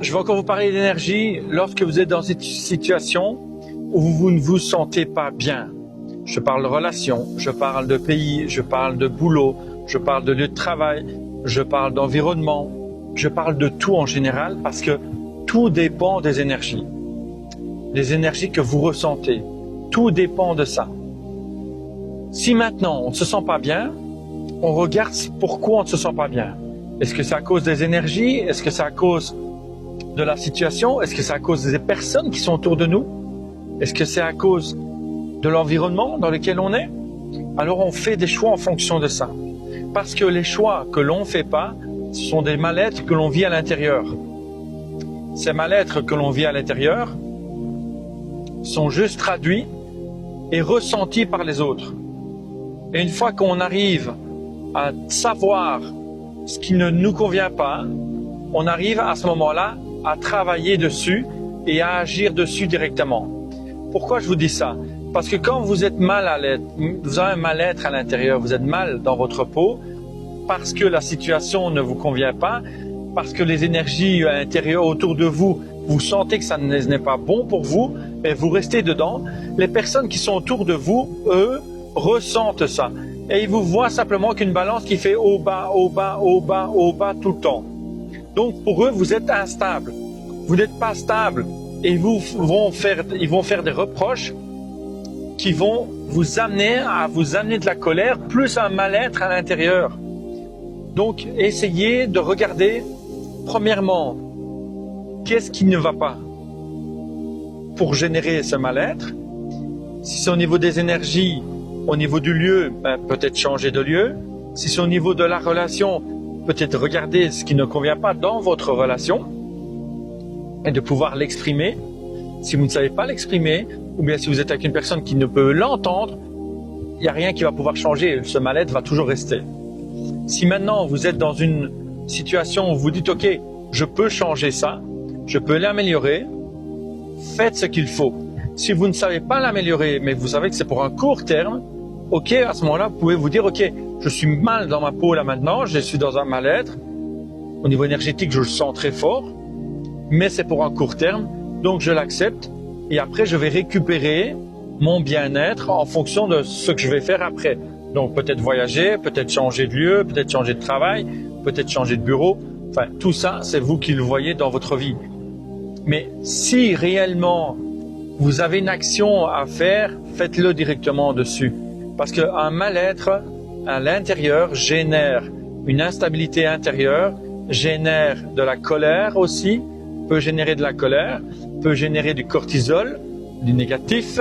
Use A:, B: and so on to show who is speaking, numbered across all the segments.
A: Je vais encore vous parler d'énergie lorsque vous êtes dans cette situation où vous ne vous sentez pas bien. Je parle de relations, je parle de pays, je parle de boulot, je parle de lieu de travail, je parle d'environnement, je parle de tout en général parce que tout dépend des énergies que vous ressentez. Tout dépend de ça. Si maintenant on ne se sent pas bien, on regarde pourquoi on ne se sent pas bien. Est-ce que c'est à cause des énergies? Est-ce que c'est à cause de la situation? Est-ce que c'est à cause des personnes qui sont autour de nous? Est-ce que c'est à cause de l'environnement dans lequel on est? Alors on fait des choix en fonction de ça. Parce que les choix que l'on ne fait pas, ce sont des mal-être que l'on vit à l'intérieur. Ces mal-être que l'on vit à l'intérieur sont juste traduits et ressentis par les autres. Et une fois qu'on arrive à savoir ce qui ne nous convient pas, on arrive à ce moment-là à travailler dessus et à agir dessus directement. Pourquoi je vous dis ça? Parce que quand vous êtes mal à l'aise, vous avez un mal-être à l'intérieur, vous êtes mal dans votre peau, parce que la situation ne vous convient pas, parce que les énergies à l'intérieur autour de vous, vous sentez que ça n'est pas bon pour vous, et vous restez dedans. Les personnes qui sont autour de vous, eux, ressentent ça. Et ils vous voient simplement qu'une balance qui fait haut, bas, haut, bas, haut, bas, haut, bas tout le temps. Donc pour eux, vous êtes instable. Vous n'êtes pas stable. Et ils vont faire des reproches qui vont vous amener de la colère, plus un mal-être à l'intérieur. Donc essayez de regarder, premièrement, qu'est-ce qui ne va pas pour générer ce mal-être. Si c'est au niveau des énergies, au niveau du lieu, peut-être changer de lieu. Si c'est au niveau de la relation, peut-être regarder ce qui ne convient pas dans votre relation et de pouvoir l'exprimer. Si vous ne savez pas l'exprimer, ou bien si vous êtes avec une personne qui ne peut l'entendre, il n'y a rien qui va pouvoir changer. Ce mal-être va toujours rester. Si maintenant vous êtes dans une situation où vous dites « Ok, je peux changer ça, je peux l'améliorer », faites ce qu'il faut. Si vous ne savez pas l'améliorer, mais vous savez que c'est pour un court terme, ok, à ce moment-là, vous pouvez vous dire, ok, je suis mal dans ma peau là maintenant, je suis dans un mal-être. Au niveau énergétique, je le sens très fort, mais c'est pour un court terme, donc je l'accepte. Et après, je vais récupérer mon bien-être en fonction de ce que je vais faire après. Donc peut-être voyager, peut-être changer de lieu, peut-être changer de travail, peut-être changer de bureau. Enfin, tout ça, c'est vous qui le voyez dans votre vie. Mais si réellement vous avez une action à faire, faites-le directement dessus. Parce qu'un mal-être à l'intérieur génère une instabilité intérieure, génère de la colère aussi, peut générer de la colère, peut générer du cortisol, du négatif,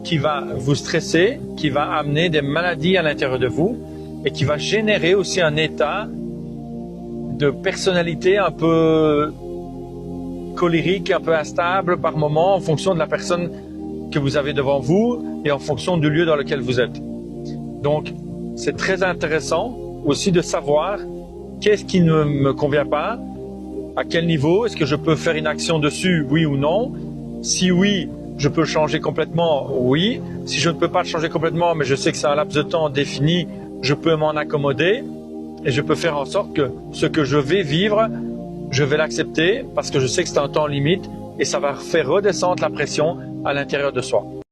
A: qui va vous stresser, qui va amener des maladies à l'intérieur de vous et qui va générer aussi un état de personnalité un peu colérique, un peu instable par moment en fonction de la personne que vous avez devant vous et en fonction du lieu dans lequel vous êtes. Donc, c'est très intéressant aussi de savoir qu'est-ce qui ne me convient pas, à quel niveau, est-ce que je peux faire une action dessus, oui ou non. Si oui, je peux le changer complètement, oui. Si je ne peux pas le changer complètement, mais je sais que c'est un laps de temps défini, je peux m'en accommoder et je peux faire en sorte que ce que je vais vivre, je vais l'accepter parce que je sais que c'est un temps limite et ça va faire redescendre la pression à l'intérieur de soi.